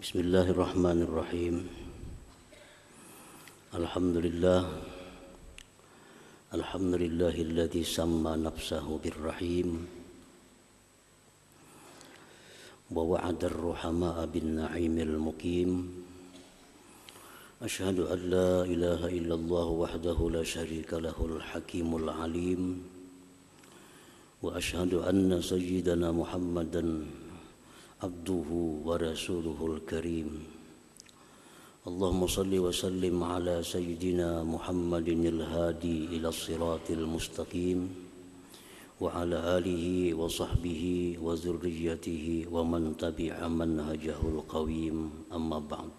Bismillahirrahmanirrahim. Alhamdulillahilladzi samma nafsahu birrahim wa wa'ada ar-ruhama'a bin na'imil muqim. Asyhadu an la ilaha illallah wahdahu la syarika lahul hakimul alim wa asyhadu anna sayyidana Muhammadan abduhu wa rasuluhul karim. Allahumma salli wa sallim ala sayyidina Muhammadinil hadi ila siratil mustaqim wa ala alihi wa sahbihi wa zurriyyatihi wa man tabi'a manhajahul qawim, amma ba'd.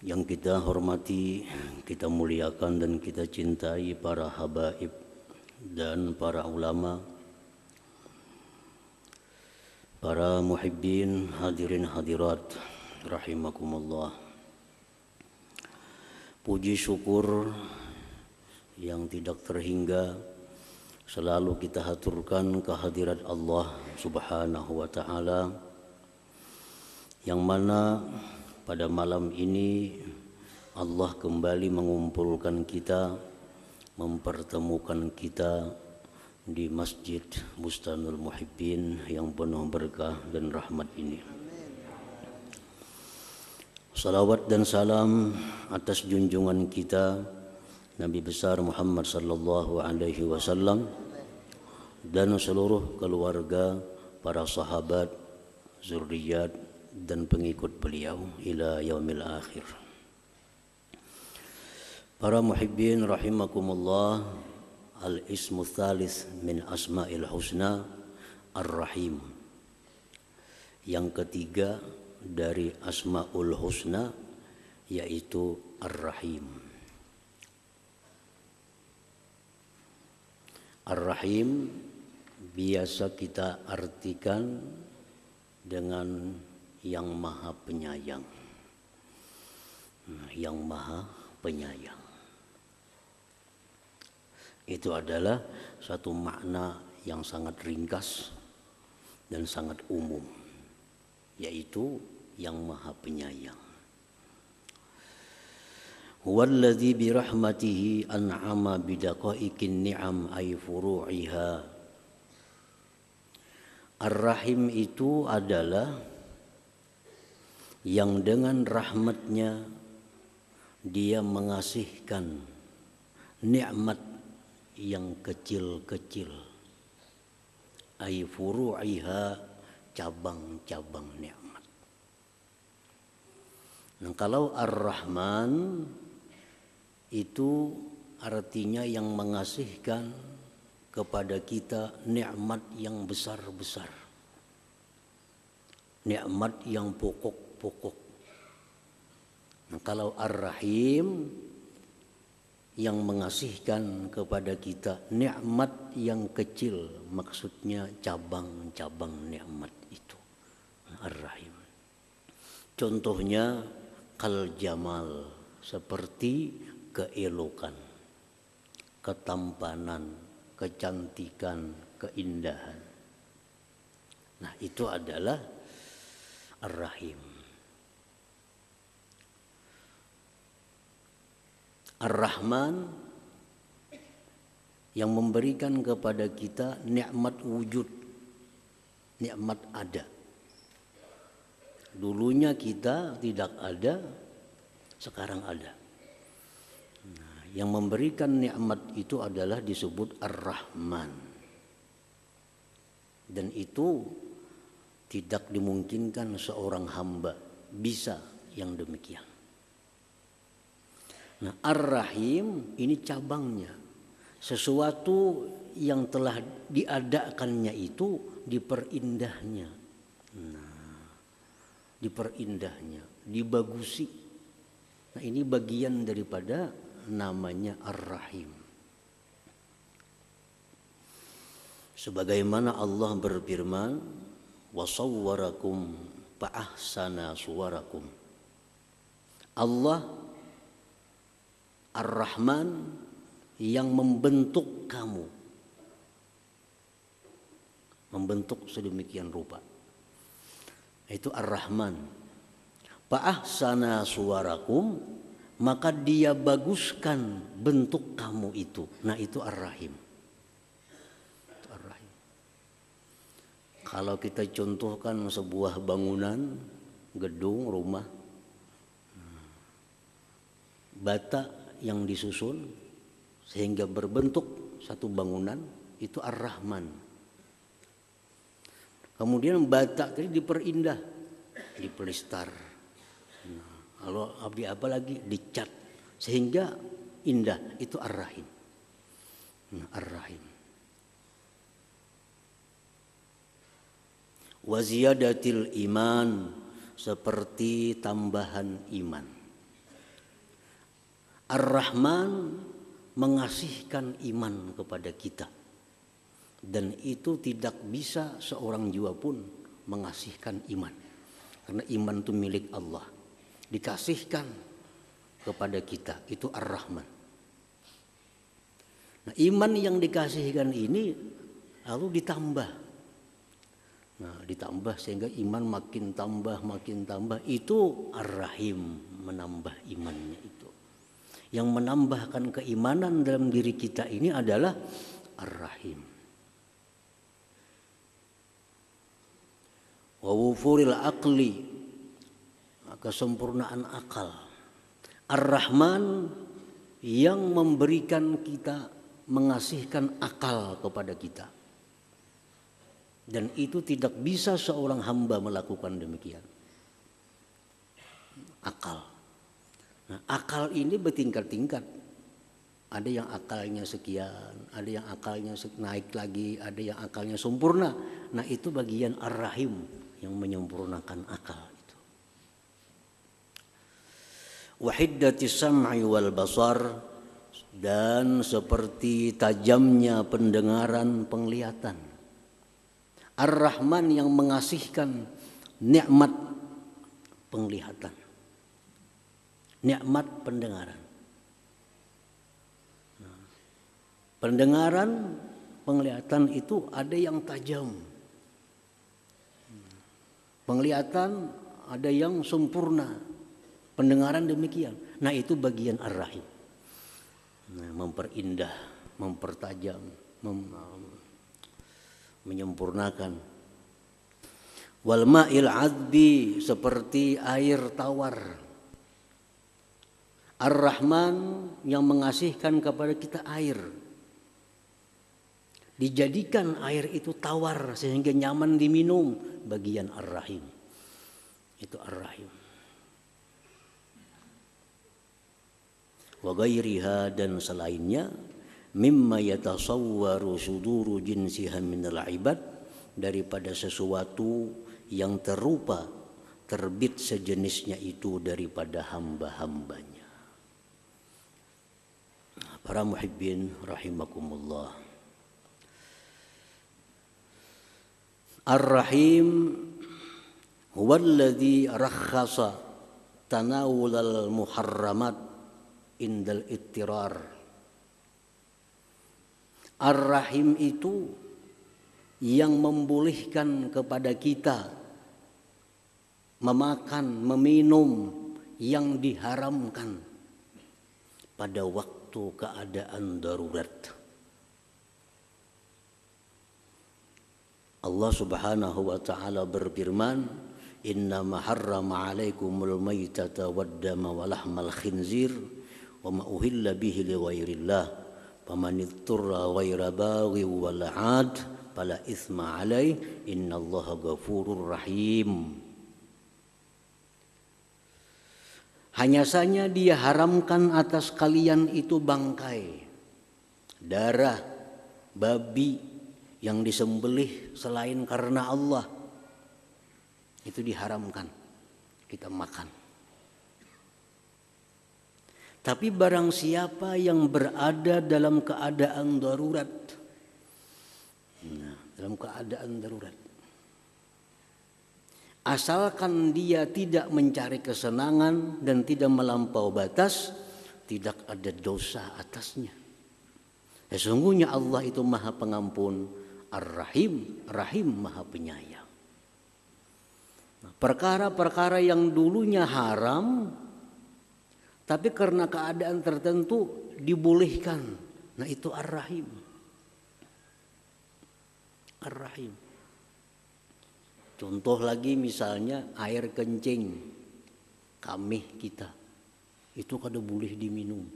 Yang kita hormati, kita muliakan dan kita cintai para habaib dan para ulama, para muhibbin, hadirin hadirat rahimakumullah. Puji syukur yang tidak terhingga selalu kita haturkan kehadirat Allah Subhanahu wa ta'ala, yang mana pada malam ini Allah kembali mengumpulkan kita, mempertemukan kita di Masjid Bustanul Muhibbin yang penuh berkah dan rahmat ini. Salawat dan salam atas junjungan kita Nabi besar Muhammad sallallahu alaihi wasallam dan seluruh keluarga, para sahabat, zuriat dan pengikut beliau ila yaumil akhir. Para muhibbin rahimakumullah, al-ismu tsalits min asma'il husna ar-rahim. Yang ketiga dari asma'ul husna yaitu ar-rahim. Ar-rahim biasa kita artikan dengan yang maha penyayang. Yang maha penyayang itu adalah satu makna yang sangat ringkas dan sangat umum, yaitu yang maha penyayang. Huwallazi birahmatihi an'ama bidaqaiqin ni'am ay furu'iha. Ar-Rahim itu adalah yang dengan rahmatnya dia mengasihkan nikmat yang kecil-kecil, ay furu'iha, cabang-cabang nikmat. Nah, kalau Ar-Rahman itu artinya yang mengasihkan kepada kita nikmat yang besar-besar, nikmat yang pokok-pokok. Nah, kalau Ar-Rahim yang mengasihkan kepada kita nikmat yang kecil, maksudnya cabang-cabang nikmat itu, Ar-Rahim. Contohnya kal jamal, seperti keelokan, ketampanan, kecantikan, keindahan. Nah, itu adalah Ar-Rahim. Ar-Rahman yang memberikan kepada kita nikmat wujud, nikmat ada. Dulunya kita tidak ada, sekarang ada. Nah, yang memberikan nikmat itu adalah disebut Ar-Rahman. Dan itu tidak dimungkinkan seorang hamba bisa yang demikian. Nah, Ar-Rahim ini cabangnya, sesuatu yang telah diadakannya itu diperindahnya. Nah, diperindahnya, dibagusi. Nah, ini bagian daripada namanya Ar-Rahim. Sebagaimana Allah berfirman, wa sawwarakum fa ahsana suwarakum. Allah Ar-Rahman yang membentuk kamu, membentuk sedemikian rupa. Itu Ar-Rahman. Fa ahsana suwarakum, maka dia baguskan bentuk kamu itu. Nah itu Ar-Rahim. Ar-Rahim. Kalau kita contohkan sebuah bangunan, gedung, rumah, bata yang disusun sehingga berbentuk satu bangunan, itu Ar-Rahman. Kemudian bata tadi diperindah, dipelistar. Kalau apa lagi dicat sehingga indah, itu Ar-Rahim. Ar-Rahim. Wa ziyadatil iman, seperti tambahan iman. Ar-Rahman mengasihkan iman kepada kita. Dan itu tidak bisa seorang jua pun mengasihkan iman. Karena iman itu milik Allah. Dikasihkan kepada kita, itu Ar-Rahman. Nah, iman yang dikasihkan ini lalu ditambah. Nah, ditambah sehingga iman makin tambah, itu Ar-Rahim, menambah imannya itu. Yang menambahkan keimanan dalam diri kita ini adalah Ar-Rahim. Wa wufuril aqli, kesempurnaan akal. Ar-Rahman yang memberikan kita, mengasihkan akal kepada kita. Dan itu tidak bisa seorang hamba melakukan demikian. Akal. Nah, akal ini bertingkat-tingkat. Ada yang akalnya sekian, ada yang akalnya naik lagi, ada yang akalnya sempurna. Nah itu bagian Ar-Rahim yang menyempurnakan akal. Wahiddati sam'i wal basar, dan seperti tajamnya pendengaran, penglihatan. Ar-Rahman yang mengasihkan nikmat penglihatan, nikmat pendengaran. Pendengaran, penglihatan itu ada yang tajam. Penglihatan ada yang sempurna. Pendengaran demikian. Nah itu bagian Ar-Rahim. Nah, memperindah, mempertajam, menyempurnakan. Wal ma'il adbi, seperti air tawar. Ar-Rahman yang mengasihkan kepada kita air. Dijadikan air itu tawar sehingga nyaman diminum, bagian Ar-Rahim. Itu Ar-Rahim. Wa ghairiha, dan selainnya, mimma yatasawwaru suduru jinsiha minal ibad, daripada sesuatu yang terupa, terbit sejenisnya itu daripada hamba-hambanya. Para muhibbin rahimakumullah. Ar-Rahim huwallazi rakhasa tanawulal muharramat indal ittirar. Ar-Rahim itu yang membolehkan kepada kita memakan, meminum yang diharamkan pada waktu keadaan darurat. Allah Subhanahu wa ta'ala berfirman, "Inna ma harrama 'alaikumul maitata wad-dama wa lahmal khinzir wa ma uhilla bihi li ghairillah faman itturra ghaira baghi wala 'ad fala itsma 'alai innallaha ghafurur rahim." Hanya saja dia haramkan atas kalian itu bangkai, darah babi yang disembelih selain karena Allah, itu diharamkan kita makan. Tapi barang siapa yang berada dalam keadaan darurat, dalam keadaan darurat, asalkan dia tidak mencari kesenangan dan tidak melampau batas, tidak ada dosa atasnya. Sesungguhnya Allah itu Maha Pengampun, Ar-Rahim, Rahim, Maha Penyayang. Perkara-perkara yang dulunya haram, tapi karena keadaan tertentu dibolehkan. Nah itu Ar-Rahim. Ar-Rahim. Contoh lagi misalnya air kencing kamih kita. Itu kada boleh diminum.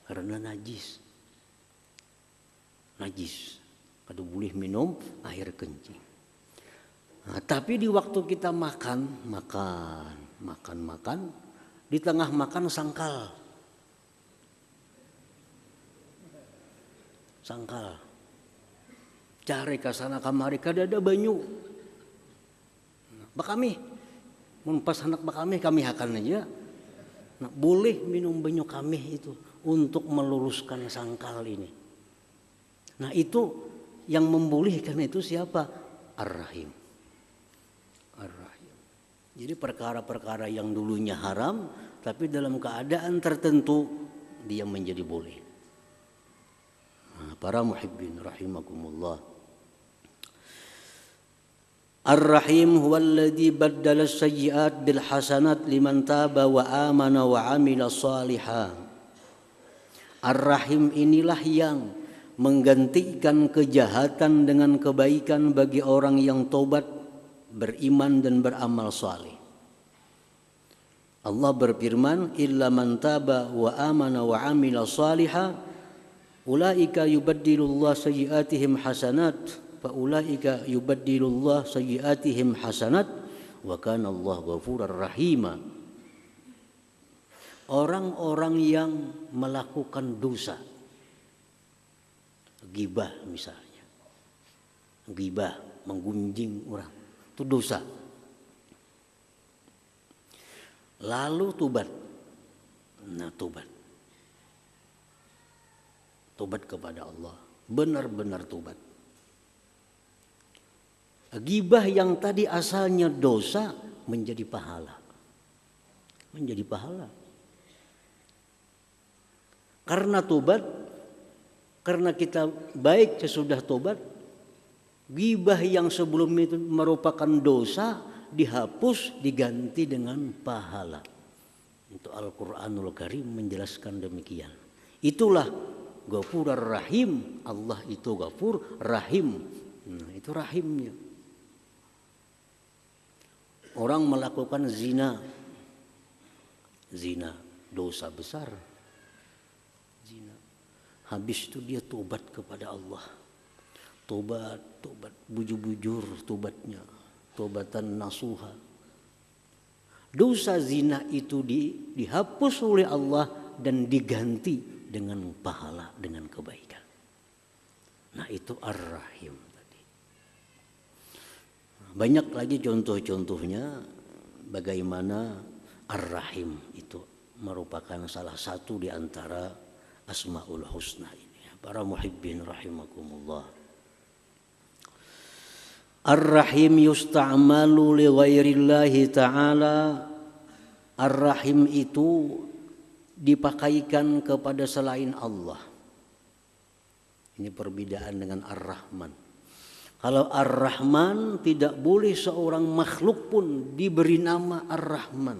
Karena najis. Najis. Kada boleh minum air kencing. Nah, tapi di waktu kita makan, di tengah makan sangkal. Cari ke sana kamari kada ada banyu. Bakami, mun pas anak bakami kami akan aja. Nah, boleh minum banyu kami itu untuk meluruskan sangkal ini. Nah itu yang membolehkan itu siapa? Ar-Rahim. Ar-Rahim. Jadi perkara-perkara yang dulunya haram, tapi dalam keadaan tertentu dia menjadi boleh. Nah, para muhibbin rahimakumullah. Ar-Rahim huwallazi baddala as-sayyi'at bil hasanat liman taba wa amana wa amila shalihan. Ar-Rahim inilah yang menggantikan kejahatan dengan kebaikan bagi orang yang tobat, beriman dan beramal saleh. Allah berfirman, illa man taba wa amana wa amila shalihan ulaika yubaddilullahu sayyi'atihim hasanat fa ulaika yubaddilullahu sayyi'atihim hasanat wa kana Allah ghafurur rahima. Orang-orang yang melakukan dosa, ghibah misalnya, ghibah menggunjing orang, itu dosa. Lalu tobat, tobat kepada Allah, benar-benar tobat. Ghibah yang tadi asalnya dosa menjadi pahala, Karena tobat, karena kita baik sesudah tobat, ghibah yang sebelum itu merupakan dosa dihapus, diganti dengan pahala. Itu Al-Quranul Karim menjelaskan demikian. Itulah Ghafurur Rahim. Allah itu Ghafur Rahim. Nah, itu rahimnya. Orang melakukan zina, dosa besar. Zina. Habis itu dia tobat kepada Allah. Tobat, bujur-bujur tobatnya. Tobatan nasuha. Dosa zina itu dihapus oleh Allah dan diganti dengan pahala, dengan kebaikan. Nah itu Ar-Rahim tadi. Banyak lagi contoh-contohnya bagaimana Ar-Rahim itu merupakan salah satu di antara Asmaul Husna ini. Para muhibbin rahimakumullah. Ar-Rahim yusta'malu li ghairillahi ta'ala. Ar-Rahim itu dipakaikan kepada selain Allah. Ini perbedaan dengan Ar-Rahman. Kalau Ar-Rahman tidak boleh seorang makhluk pun diberi nama Ar-Rahman.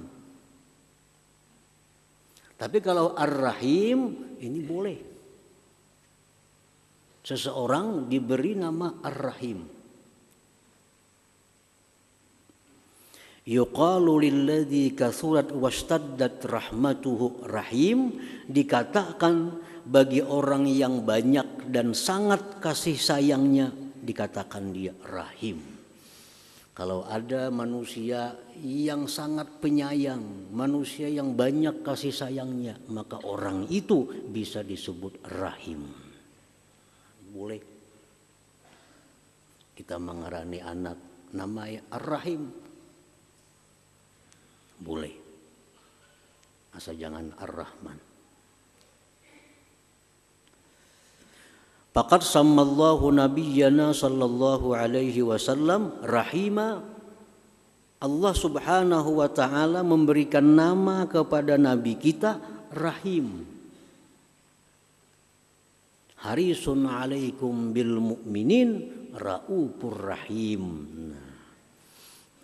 Tapi kalau Ar-Rahim ini boleh. Seseorang diberi nama Ar-Rahim. Yuqalu lilladzi kathurat wastaddat rahmatuhu rahim, dikatakan bagi orang yang banyak dan sangat kasih sayangnya dikatakan dia rahim. Kalau ada manusia yang sangat penyayang, manusia yang banyak kasih sayangnya, maka orang itu bisa disebut rahim. Boleh kita mengarani anak namanya Ar-Rahim. Boleh, asal jangan Ar-Rahman. Faqad sammallahu nabiyyana sallallahu alaihi wasallam rahima. Allah subhanahu wa ta'ala memberikan nama kepada nabi kita Rahim. Harisun alaikum bil mu'minin raufur rahim.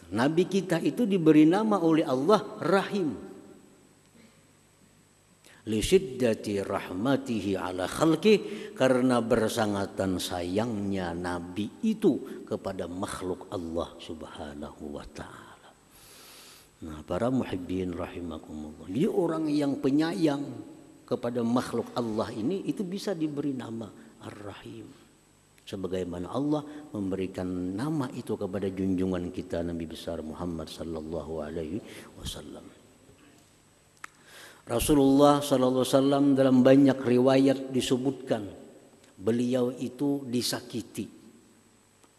Nabi kita itu diberi nama oleh Allah Rahim. Li syiddati rahmatihi ala khalqi, karena bersangatan sayangnya Nabi itu kepada makhluk Allah Subhanahu wa taala. Nah, para muhibbin rahimakumullah. Jadi orang yang penyayang kepada makhluk Allah ini itu bisa diberi nama Ar-Rahim. Sebagaimana Allah memberikan nama itu kepada junjungan kita Nabi besar Muhammad sallallahu alaihi wasallam. Rasulullah sallallahu alaihi wasallam dalam banyak riwayat disebutkan beliau itu disakiti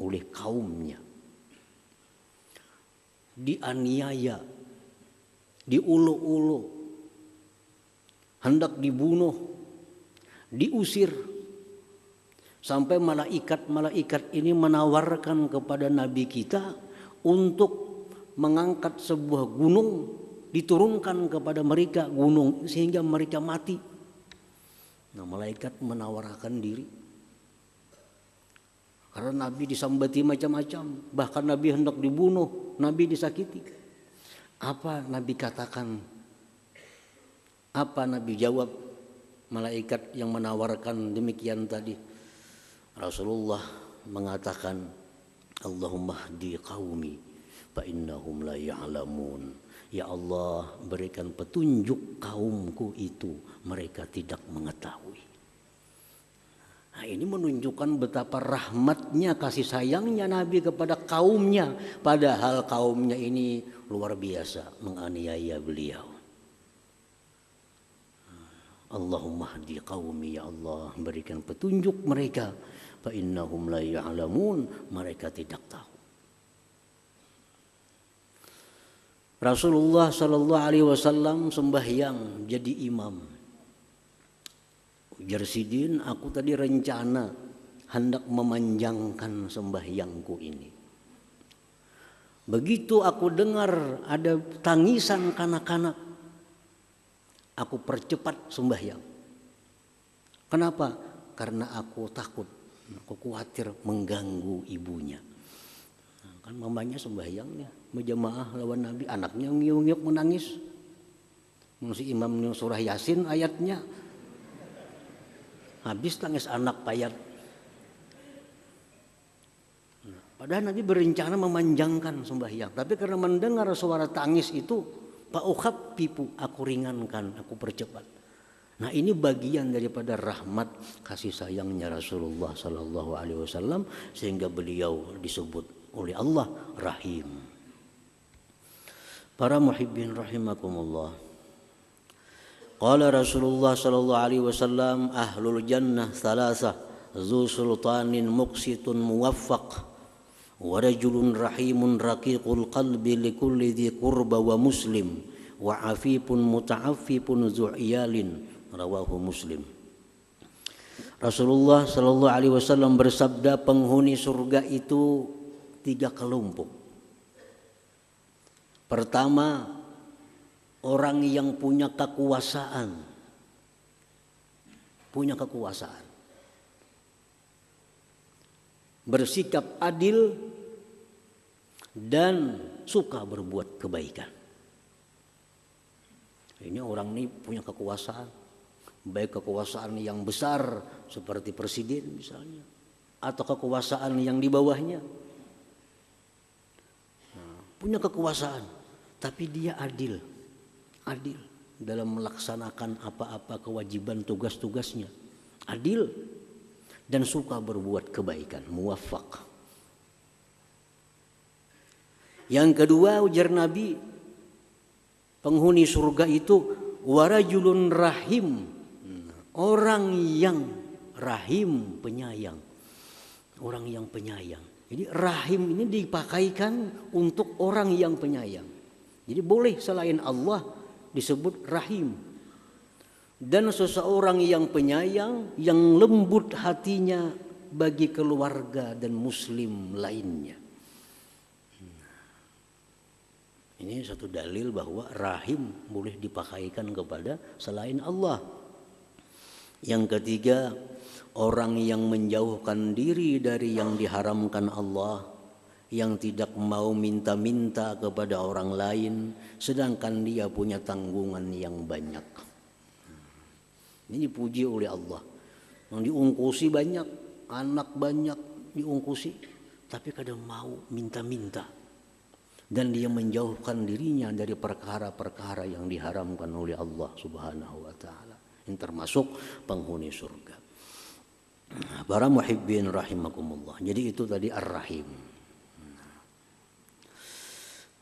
oleh kaumnya, dianiaya, diuluk-uluk, hendak dibunuh, diusir. Sampai malaikat ini menawarkan kepada Nabi kita untuk mengangkat sebuah gunung, diturunkan kepada mereka gunung sehingga mereka mati. Nah, malaikat menawarkan diri. Karena Nabi disambati macam-macam, bahkan Nabi hendak dibunuh, Nabi disakiti. Apa Nabi katakan? Apa Nabi jawab malaikat yang menawarkan demikian tadi? Rasulullah mengatakan, Allahumma hdi qaumi fa innahum la ya'lamun. Ya Allah, berikan petunjuk kaumku itu, mereka tidak mengetahui. Nah, ini menunjukkan betapa rahmatnya, kasih sayangnya Nabi kepada kaumnya, padahal kaumnya ini luar biasa menganiaya beliau. Allahumma hdi qaumi, ya Allah, berikan petunjuk mereka, fa innahum la ya'lamun, mereka tidak tahu. Rasulullah sallallahu alaihi wasallam sembahyang jadi imam. Ujar Sidin, aku tadi rencana hendak memanjangkan sembahyangku ini. Begitu aku dengar ada tangisan kanak-kanak, aku percepat sembahyang. Kenapa? Karena aku takut, aku khawatir mengganggu ibunya. Nah, kan mamanya sembahyangnya berjamaah lawan Nabi, anaknya ngiung-ngiung menangis. Si imamnya surah Yasin ayatnya, habis tangis anak payat. Nah, padahal Nabi berencana memanjangkan sembahyang, tapi karena mendengar suara tangis itu, fa'ukhaffifu, aku ringankan, aku percepat. Nah, ini bagian daripada rahmat kasih sayangnya Rasulullah sallallahu alaihi wasallam sehingga beliau disebut oleh Allah Rahim. Para muhibbin rahimakumullah. Qala Rasulullah sallallahu alaihi wasallam, ahlul jannah thalathah, zu sultanin muqsitun muwaffaq, wa rajulun rahimun raqiqul qalbi likulli dhi qurba wa muslim, wa afifun muta'affifun zu iyalin, rawahu Muslim. Rasulullah sallallahu alaihi wasallam bersabda, penghuni surga itu 3 kelompok. Pertama, orang yang punya kekuasaan. Punya kekuasaan. Bersikap adil dan suka berbuat kebaikan. Ini orang ini punya kekuasaan. Baik kekuasaan yang besar seperti presiden misalnya, atau kekuasaan yang di bawahnya. Nah, punya kekuasaan, tapi dia adil dalam melaksanakan apa-apa kewajiban tugas-tugasnya, adil dan suka berbuat kebaikan, muwaffaq. Yang kedua, ujar Nabi, penghuni surga itu warajulun rahim, orang yang rahim, penyayang, orang yang penyayang. Jadi rahim ini dipakaikan untuk orang yang penyayang. Jadi boleh selain Allah disebut rahim. Dan seseorang yang penyayang, yang lembut hatinya bagi keluarga dan muslim lainnya. Ini satu dalil bahwa rahim boleh dipakaikan kepada selain Allah. Yang ketiga, orang yang menjauhkan diri dari yang diharamkan Allah, yang tidak mau minta-minta kepada orang lain, sedangkan dia punya tanggungan yang banyak. Ini dipuji oleh Allah. Yang diungkusi banyak, anak banyak diungkusi, tapi kadang mau minta-minta. Dan dia menjauhkan dirinya dari perkara-perkara yang diharamkan oleh Allah Subhanahu wa taala. Ini termasuk penghuni surga. Para muhibbin rahimakumullah. Jadi itu tadi Ar-Rahim.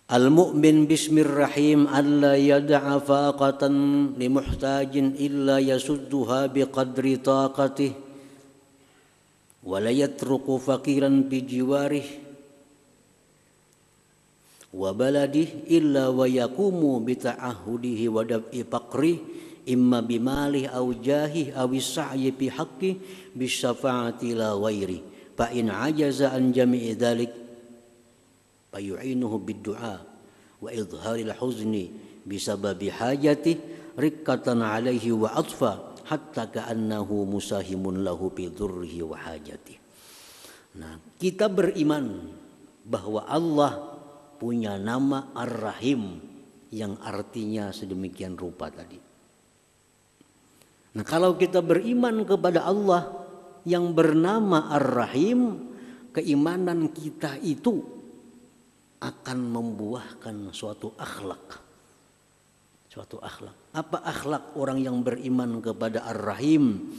Al-mu'min bismillahirrahim alla yad'a faqatan limuhtajin illa yasudduha biqadri taqatih wa la yatruku faqiran bijiwarih wa baladih illa wa yaqumu bita'ahudihi wa dab'i faqri imma bimalih aw jahih aw sa'yi fi haqqi bisyafa'ati la ghairi fa in ajaza an jami'i dzalik fayu'inuhu bid-du'a wa idharil huzni bisababi hajati riqqatan alaihi wa atfa hatta ka'annahu musahimun lahu bi dhurrihi wa hajati. Nah, kita beriman bahwa Allah punya nama Ar-Rahim yang artinya sedemikian rupa tadi. Nah, kalau kita beriman kepada Allah yang bernama Ar-Rahim, keimanan kita itu akan membuahkan suatu akhlak. Suatu akhlak. Apa akhlak orang yang beriman kepada Ar-Rahim?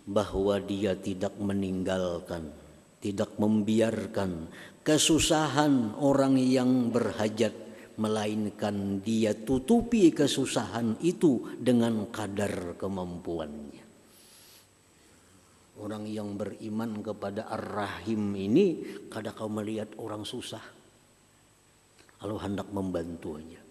Bahwa dia tidak meninggalkan, tidak membiarkan kesusahan orang yang berhajat, melainkan dia tutupi kesusahan itu dengan kadar kemampuannya. Orang yang beriman kepada Ar-Rahim ini, kadang kau melihat orang susah, kalau hendak membantu aja.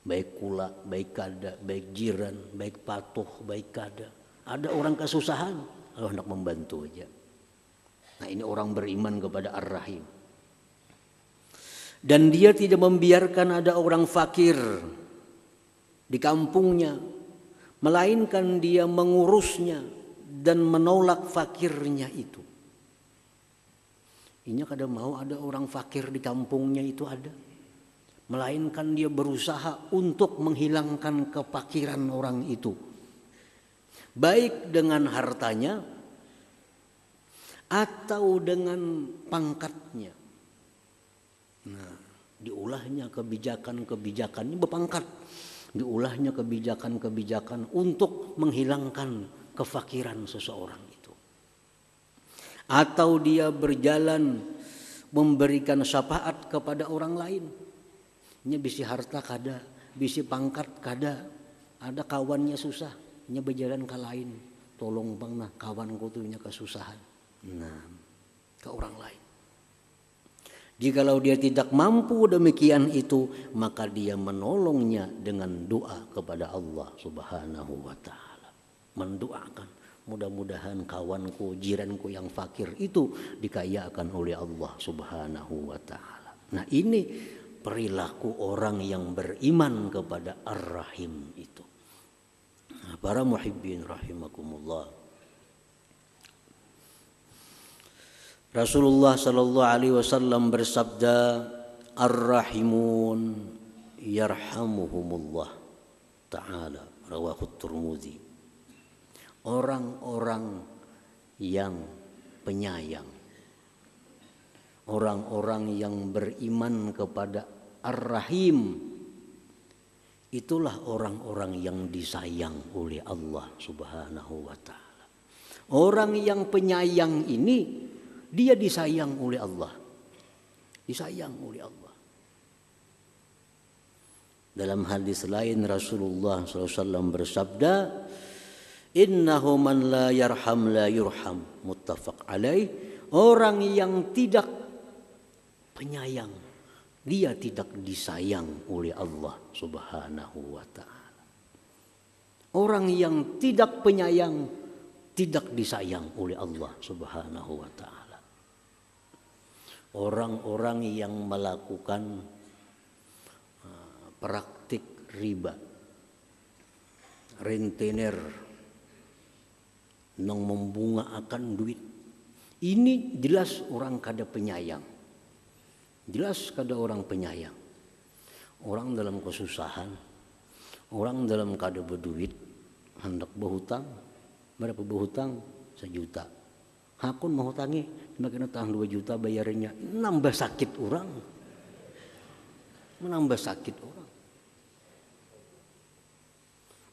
Baik kula, baik kada, baik jiran, baik patuh, baik kada. Ada orang kesusahan, kalau hendak membantu aja. Nah, ini orang beriman kepada Ar-Rahim. Dan dia tidak membiarkan ada orang fakir di kampungnya, melainkan dia mengurusnya dan menolak fakirnya itu. Ini kadang mau ada orang fakir di kampungnya itu ada. Melainkan dia berusaha untuk menghilangkan kefakiran orang itu. Baik dengan hartanya atau dengan pangkatnya. Nah, diulahnya kebijakan-kebijakannya berpangkat. Diulahnya kebijakan-kebijakan untuk menghilangkan kefakiran seseorang itu. Atau dia berjalan memberikan syafaat kepada orang lain. Nya bisi harta kada, bisi pangkat kada, ada kawannya susah, nya berjalan ke lain, tolong bang nah kawanku tuh nya kesusahan. Nah, ke orang lain. Jikalau dia tidak mampu demikian itu, maka dia menolongnya dengan doa kepada Allah Subhanahu wa taala. Mendoakan, mudah-mudahan kawanku, jiranku yang fakir itu dikayakan oleh Allah Subhanahu wa taala. Nah, ini perilaku orang yang beriman kepada Ar-Rahim itu. Nah, para muhibbin rahimakumullah. Rasulullah sallallahu alaihi wasallam bersabda, Ar-Rahimun yarhamuhumullah ta'ala, rawahu Tirmidzi. Orang-orang yang penyayang, orang-orang yang beriman kepada Ar-Rahim, itulah orang-orang yang disayang oleh Allah Subhanahu wa taala. Orang yang penyayang ini, dia disayang oleh Allah. Disayang oleh Allah. Dalam hadis lain Rasulullah SAW bersabda, Innahu man la yarham la yurham, muttafaq alaih. Orang yang tidak penyayang, dia tidak disayang oleh Allah Subhanahu wa taala. Orang yang tidak penyayang tidak disayang oleh Allah Subhanahu wa taala. Orang-orang yang melakukan praktik riba, rentenir, yang membunga akan duit, Ini jelas orang kada penyayang. Jelas kada orang penyayang. Orang dalam kesusahan, orang dalam kada berduit, hendak berhutang. Berapa berhutang? 1 juta. Hakun mau hutangi, makin utang 2 juta bayarnya. Nambah sakit orang. Menambah sakit orang.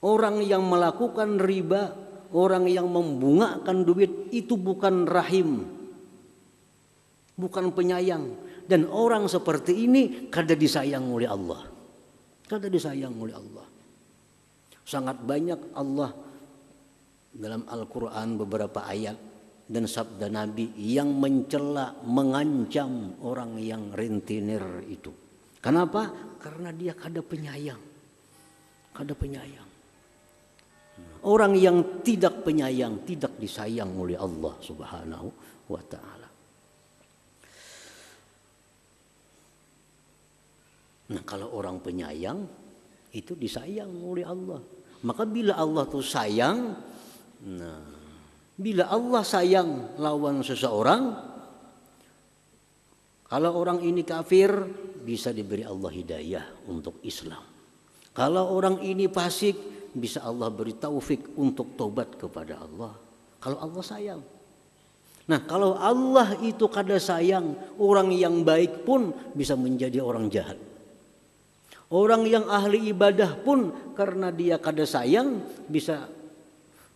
Orang yang melakukan riba, orang yang membungakan duit itu bukan rahim, bukan penyayang. Dan orang seperti ini kada disayang oleh Allah. Kada disayang oleh Allah. Sangat banyak Allah dalam Al-Quran beberapa ayat dan sabda Nabi yang mencela, mengancam orang yang rentenir itu. Kenapa? Karena dia kada penyayang. Kada penyayang. Orang yang tidak penyayang tidak disayang oleh Allah Subhanahu wa ta'ala. Nah, kalau orang penyayang itu disayang oleh Allah. Maka bila Allah tuh sayang, nah, bila Allah sayang lawan seseorang, kalau orang ini kafir bisa diberi Allah hidayah untuk Islam. Kalau orang ini fasik bisa Allah beri taufik untuk tobat kepada Allah. Kalau Allah sayang. Nah, kalau Allah itu kada sayang, orang yang baik pun bisa menjadi orang jahat. Orang yang ahli ibadah pun karena dia kada sayang bisa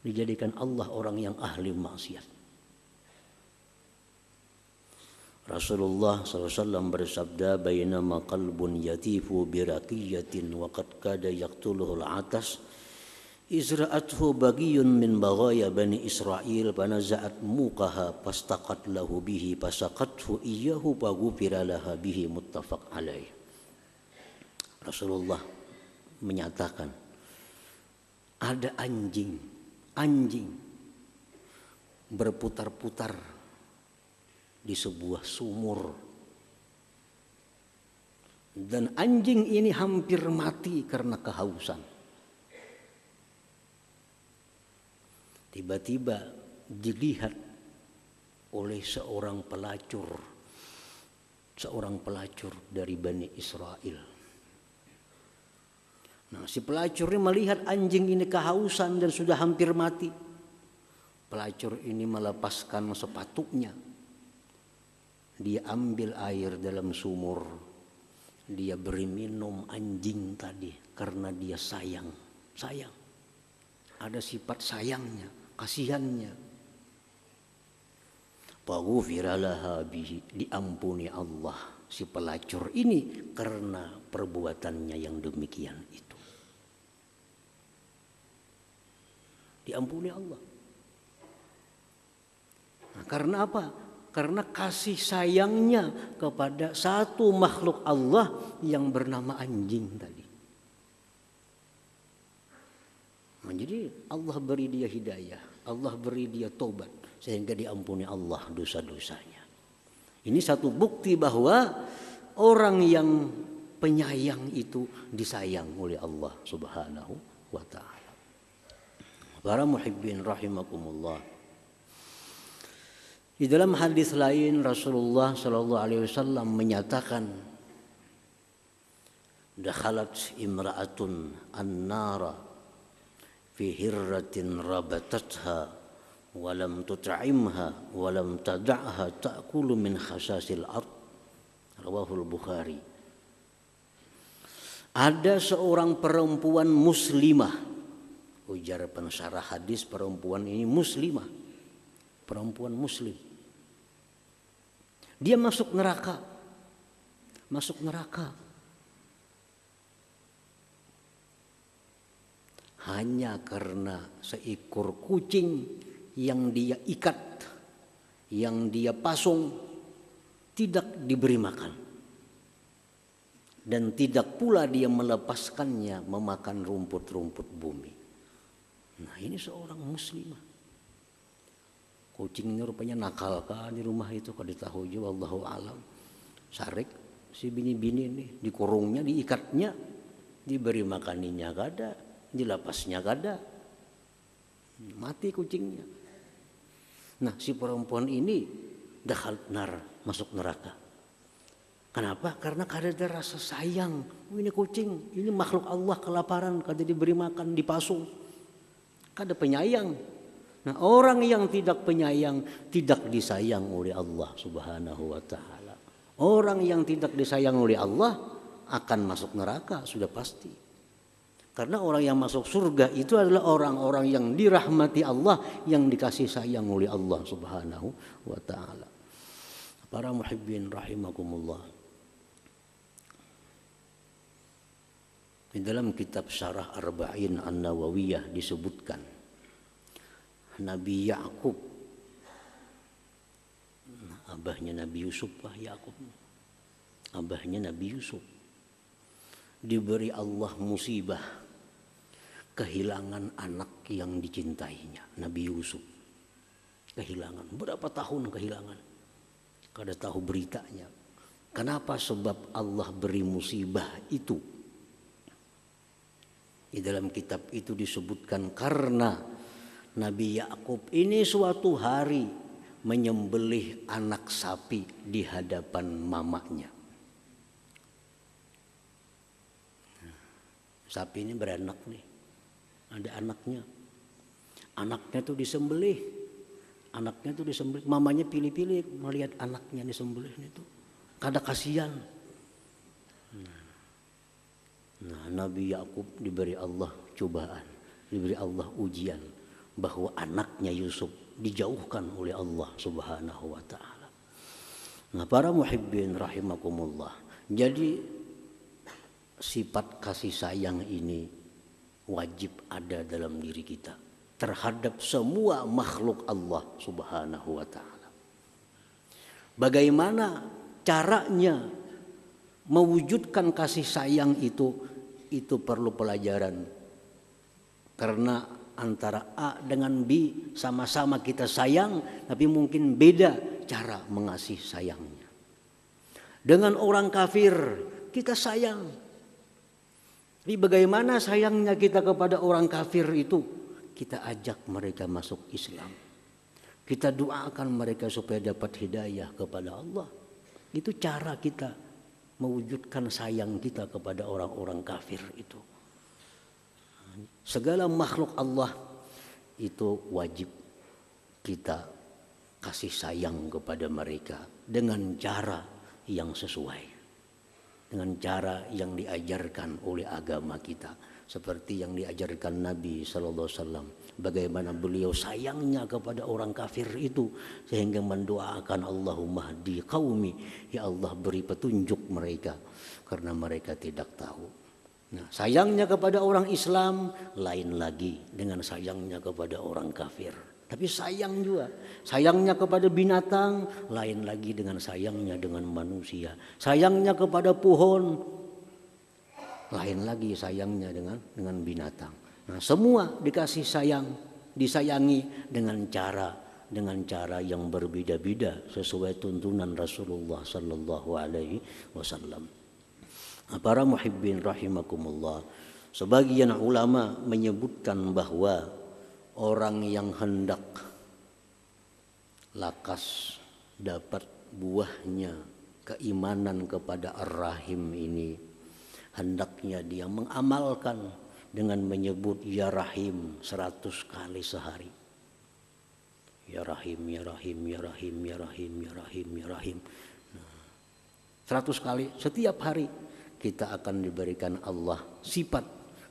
dijadikan Allah orang yang ahli maksiat. Rasulullah SAW bersabda, "Bainama qalbun yatifu biraqiyatin wa qad kada yaqtuluhu al-atas, izra'athu bagiyun min baghaya bani Israil panaza'at muqaha fastaqat lahu bihi fasaqathu iyyahu faghufira laha bihi." Muttafaq alaih. Rasulullah menyatakan ada anjing berputar-putar di sebuah sumur, dan anjing ini hampir mati karena kehausan. Tiba-tiba dilihat oleh seorang pelacur dari Bani Israel. Nah, si pelacur ini melihat anjing ini kehausan dan sudah hampir mati. Pelacur ini melepaskan sepatunya. Dia ambil air dalam sumur. Dia beri minum anjing tadi karena dia sayang. Sayang. Ada sifat sayangnya, kasihannya. Faghufira laha bihi, diampuni Allah si pelacur ini karena perbuatannya yang demikian itu. Diampuni Allah. Nah, karena apa? Karena kasih sayangnya kepada satu makhluk Allah yang bernama anjing tadi. Nah, jadi Allah beri dia hidayah, Allah beri dia tobat sehingga diampuni Allah dosa-dosanya. Ini satu bukti bahwa orang yang penyayang itu disayang oleh Allah Subhanahu wa ta'ala. Para muhibbin rahimakumullah. Di dalam hadis lain Rasulullah sallallahu alaihi wasallam menyatakan, dakhalat imra'atun an-nara fi hirratin rabatatha wa lam tut'imha wa lam tad'ha ta'kulu min khasasil ard. Rawahul Bukhari. Ada seorang perempuan muslimah. Ujar pensyarah hadis, perempuan ini muslimah, perempuan muslim. Dia masuk neraka, hanya karena seekor kucing yang dia ikat, yang dia pasung, tidak diberi makan, dan tidak pula dia melepaskannya memakan rumput-rumput bumi. Nah, ini seorang muslimah. Kucingnya rupanya nakal kan di rumah itu, kalau ditahu juga wallahu alam. Sarik si bini-bini ini, dikurungnya, diikatnya, diberi makaninya kada, dilapasnya kada. Mati kucingnya. Nah, si perempuan ini dakhalat nar, masuk neraka. Kenapa? Karena ada rasa sayang. Ini kucing, ini makhluk Allah kelaparan, kada diberi makan, dipasung. Kada penyayang. Nah, orang yang tidak penyayang tidak disayang oleh Allah Subhanahu wa taala. Orang yang tidak disayang oleh Allah akan masuk neraka, sudah pasti. Karena orang yang masuk surga itu adalah orang-orang yang dirahmati Allah, yang dikasih sayang oleh Allah Subhanahu wa taala. Para muhibbin rahimakumullah. Di dalam kitab Syarah Arba'in An-Nawawiyah disebutkan Nabi Yakub, abahnya Nabi Yusuf, Yakub, abahnya Nabi Yusuf, diberi Allah musibah kehilangan anak yang dicintainya. Nabi Yusuf kehilangan, berapa tahun kehilangan, kada tahu beritanya. Kenapa? Sebab Allah beri musibah itu. Di dalam kitab itu disebutkan karena Nabi Yakub ini suatu hari menyembelih anak sapi di hadapan mamanya. Sapi ini beranak nih, ada anaknya. Anaknya tuh disembelih, mamanya pilih-pilih melihat anaknya disembelih itu, kada kasihan. Nah, Nabi Yakub diberi Allah cobaan, diberi Allah ujian bahwa anaknya Yusuf dijauhkan oleh Allah Subhanahu wa taala. Nah, para muhibbin rahimakumullah. Jadi sifat kasih sayang ini wajib ada dalam diri kita terhadap semua makhluk Allah Subhanahu wa taala. Bagaimana caranya mewujudkan kasih sayang itu perlu pelajaran. Karena antara A dengan B sama-sama kita sayang, tapi mungkin beda cara mengasihi sayangnya. Dengan orang kafir kita sayang, tapi bagaimana sayangnya kita kepada orang kafir itu? Kita ajak mereka masuk Islam, kita doakan mereka supaya dapat hidayah kepada Allah. Itu cara kita mewujudkan sayang kita kepada orang-orang kafir itu. Segala makhluk Allah itu wajib kita kasih sayang kepada mereka dengan cara yang sesuai, dengan cara yang diajarkan oleh agama kita, seperti yang diajarkan Nabi sallallahu alaihi wasallam. Bagaimana beliau sayangnya kepada orang kafir itu sehingga mendoakan Allahumma hdi qaumi, ya Allah beri petunjuk mereka karena mereka tidak tahu. Nah, sayangnya kepada orang Islam lain lagi dengan sayangnya kepada orang kafir. Tapi sayang juga, sayangnya kepada binatang lain lagi dengan sayangnya dengan manusia. Sayangnya kepada pohon lain lagi sayangnya dengan binatang. Nah, semua dikasih sayang, disayangi dengan cara yang berbeda-beda sesuai tuntunan Rasulullah sallallahu alaihi wasallam. Para muhibbin rahimakumullah, sebagian ulama menyebutkan bahwa orang yang hendak lakas dapat buahnya keimanan kepada Ar-Rahim ini, hendaknya dia mengamalkan dengan menyebut Ya Rahim 100 kali sehari. Ya Rahim, Ya Rahim, Ya Rahim, Ya Rahim, Ya Rahim, Ya Rahim. 100 kali setiap hari kita akan diberikan Allah sifat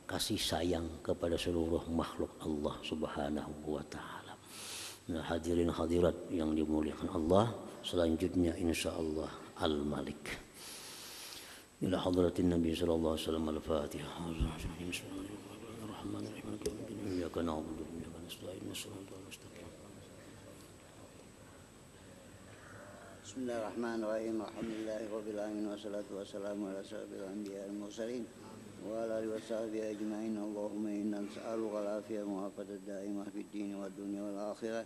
kasih sayang kepada seluruh makhluk Allah Subhanahu wa taala. Nah, hadirin hadirat yang dimuliakan Allah, selanjutnya insyaallah Al-Malik. Ila hadratin Nabi sallallahu alaihi wasallam al-Fatihah. Bismillahirrahmanirrahim. Iyyaka na'budu wa iyyaka nasta'in. Shiratal mustaqim. Bismillahirrahmanirrahim. Alhamdulillahirabbil alamin wassalatu wassalamu ala asyrofil anbiya'i wal mursalin wa ala alihi washabihi ajma'in. Allahumma inna nas'aluka al-afiyata wa al-afiyata da'imah fid din wad dunya wal akhirah.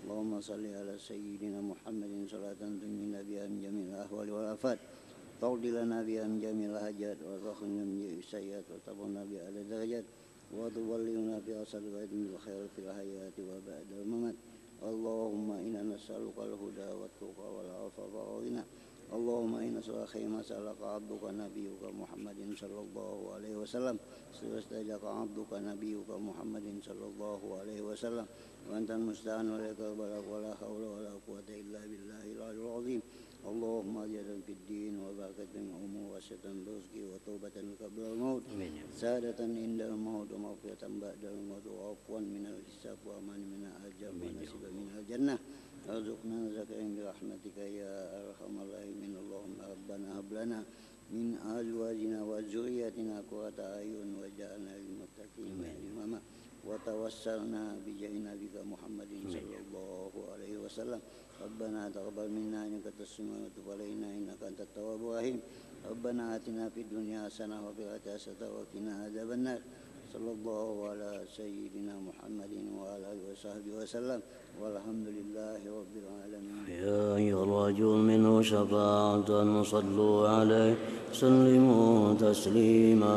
Allahumma shalli ala sayyidina Muhammadin salatan tunjina biha min jami'il ahwali wal afat. تقضي لنا بها من جميع الحاجات وتخرجنا من جميع السيئات وترفعنا بها على الدرجات وتبلغنا بها صدقات من الخير في الحياة وبعد الممات. اللهم إنا نسألك الهدى والتقى والعفاف والغنى اللهم إنا نسألك ما سألك عبدك نبيك محمد صلى الله عليه وسلم واستجاك عبدك نبيك محمد صلى الله عليه وسلم وأنت المستعان وإليك البلاغ ولا حول ولا قوة إلا بالله العلي العظيم اللهم أجرا في الدين وبركة أمور وشة برزق وتوبة قبل الموت سادة عند الموت ومغفرة بعد الموت وعفوا من الحساب وأمان من العذاب ونصيبا من الجنة ارزقنا زكاة برحمتك يا أرحم الراحمين اللهم ربنا هب لنا من أزواجنا وذرياتنا قرة أعين واجعلنا للمتقين إماما وتوسلنا بجاه نبيك محمد صلى الله عليه وسلم ربنا تقبل منا إنك أنت السميع وتب علينا إنك أنت التواب الرحيم ربنا آتنا في الدنيا حسنة وفي الآخرة حسنة وقنا عذاب النار صلى الله على سيدنا محمد وعلى آله وصحبه وسلم والحمد لله رب العالمين. يا أيها الرجل منه شفاعة صلوا عليه سلموا تسليما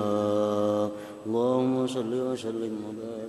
اللهم صل وسلم وبارك